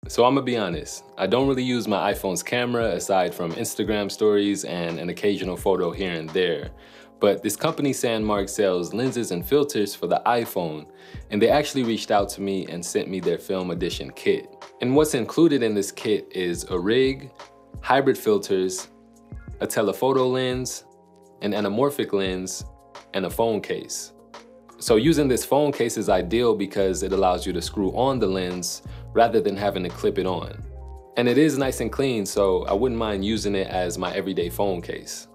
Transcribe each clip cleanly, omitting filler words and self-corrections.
So I'm gonna be honest, I don't really use my iPhone's camera aside from Instagram stories and an occasional photo here and there. But this company Sandmarc sells lenses and filters for the iPhone, and they actually reached out to me and sent me their film edition kit. And what's included in this kit is a rig, hybrid filters, a telephoto lens, an anamorphic lens, and a phone case. So using this phone case is ideal because it allows you to screw on the lens rather than having to clip it on. And it is nice and clean, so I wouldn't mind using it as my everyday phone case.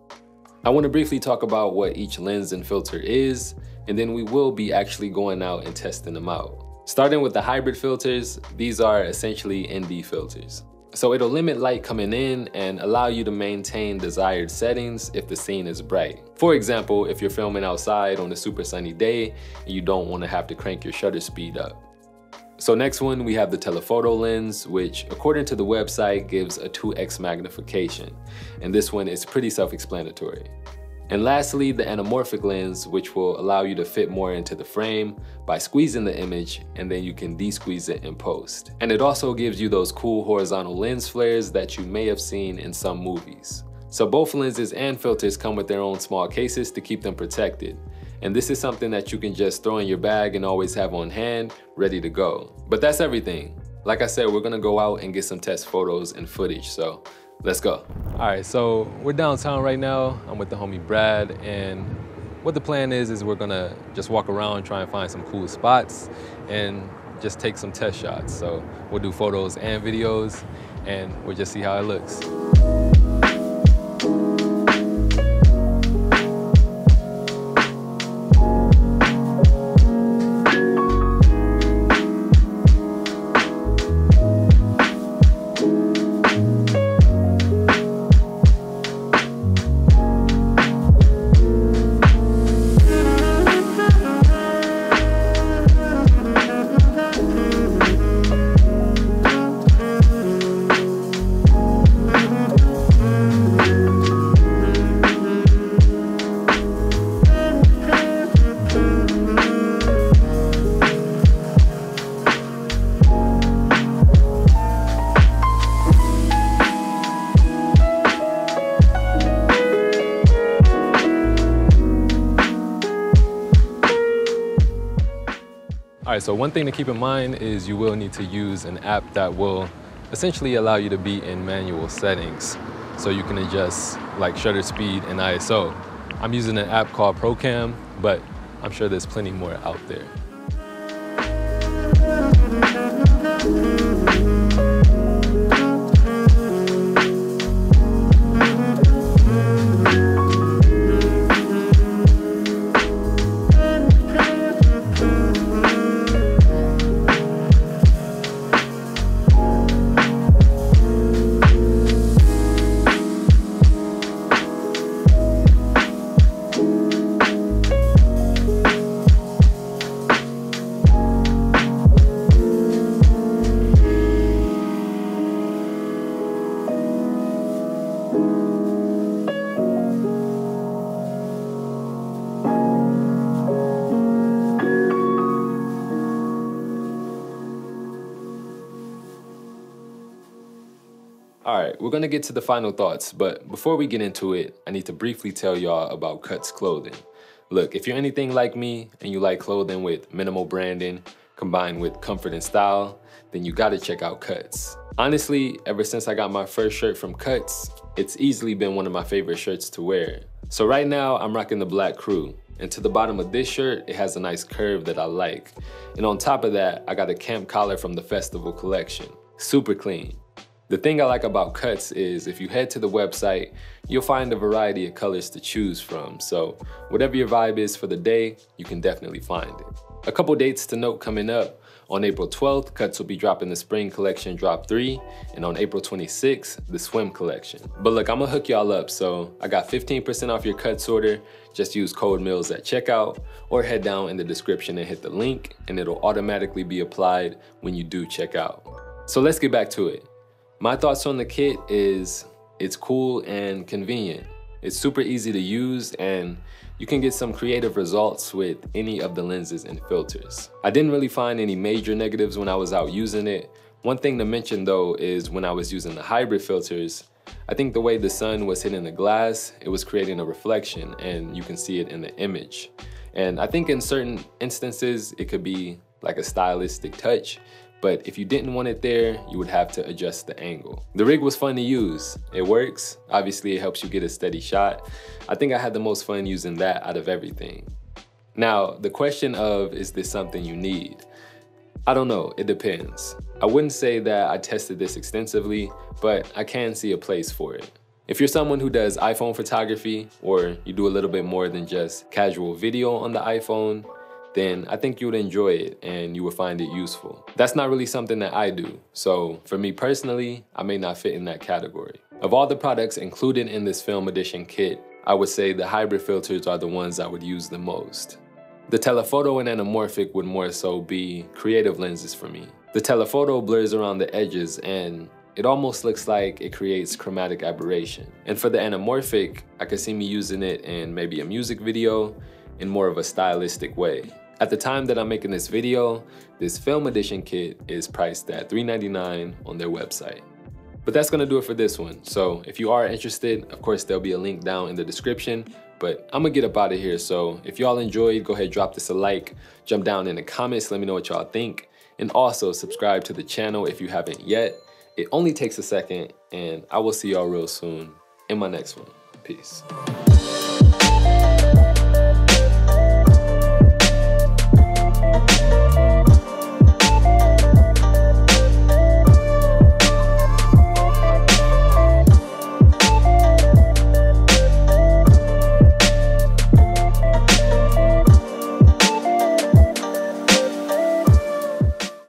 I want to briefly talk about what each lens and filter is, and then we will be actually going out and testing them out. Starting with the hybrid filters, these are essentially ND filters. So it'll limit light coming in and allow you to maintain desired settings if the scene is bright. For example, if you're filming outside on a super sunny day and you don't want to have to crank your shutter speed up. So next one, we have the telephoto lens, which according to the website gives a 2x magnification. And this one is pretty self-explanatory. And lastly, the anamorphic lens, which will allow you to fit more into the frame by squeezing the image, and then you can de-squeeze it in post. And it also gives you those cool horizontal lens flares that you may have seen in some movies. So both lenses and filters come with their own small cases to keep them protected. And this is something that you can just throw in your bag and always have on hand, ready to go. But that's everything. Like I said, we're gonna go out and get some test photos and footage, so let's go. All right, so we're downtown right now. I'm with the homie Brad, and what the plan is we're gonna just walk around, try and find some cool spots, and just take some test shots. So we'll do photos and videos, and we'll just see how it looks. All right, so one thing to keep in mind is you will need to use an app that will essentially allow you to be in manual settings. So you can adjust like shutter speed and ISO. I'm using an app called ProCam, but I'm sure there's plenty more out there. All right, we're gonna get to the final thoughts, but before we get into it, I need to briefly tell y'all about Cutz clothing. Look, if you're anything like me and you like clothing with minimal branding combined with comfort and style, then you gotta check out Cutz. Honestly, ever since I got my first shirt from Cutz, it's easily been one of my favorite shirts to wear. So right now, I'm rocking the Black Crew, and to the bottom of this shirt, it has a nice curve that I like. And on top of that, I got a camp collar from the Festival collection. Super clean. The thing I like about Cutz is if you head to the website, you'll find a variety of colors to choose from. So whatever your vibe is for the day, you can definitely find it. A couple dates to note coming up. On April 12th, Cutz will be dropping the Spring Collection Drop 3, and on April 26th, the Swim Collection. But look, I'm gonna hook y'all up, so I got 15% off your Cutz order. Just use code MILLS at checkout, or head down in the description and hit the link, and it'll automatically be applied when you do check out. So let's get back to it. My thoughts on the kit is it's cool and convenient. It's super easy to use, and you can get some creative results with any of the lenses and filters. I didn't really find any major negatives when I was out using it, One thing to mention though is when I was using the hybrid filters, I think the way the sun was hitting the glass, it was creating a reflection and you can see it in the image. And I think in certain instances, it could be like a stylistic touch, but if you didn't want it there, you would have to adjust the angle. The rig was fun to use. It works. Obviously, it helps you get a steady shot. I think I had the most fun using that out of everything. Now, the question of, is this something you need? I don't know, it depends. I wouldn't say that I tested this extensively, but I can see a place for it. If you're someone who does iPhone photography, or you do a little bit more than just casual video on the iPhone, then I think you would enjoy it and you would find it useful. That's not really something that I do, so for me personally, I may not fit in that category. Of all the products included in this film edition kit, I would say the hybrid filters are the ones I would use the most. The telephoto and anamorphic would more so be creative lenses for me. The telephoto blurs around the edges and it almost looks like it creates chromatic aberration. And for the anamorphic, I could see me using it in maybe a music video in more of a stylistic way. At the time that I'm making this video, this film edition kit is priced at $3.99 on their website. But that's gonna do it for this one. So if you are interested, of course there'll be a link down in the description, but I'm gonna get up out of here. So if y'all enjoyed, go ahead, drop this a like, jump down in the comments, let me know what y'all think. And also subscribe to the channel if you haven't yet. It only takes a second and I will see y'all real soon in my next one. Peace.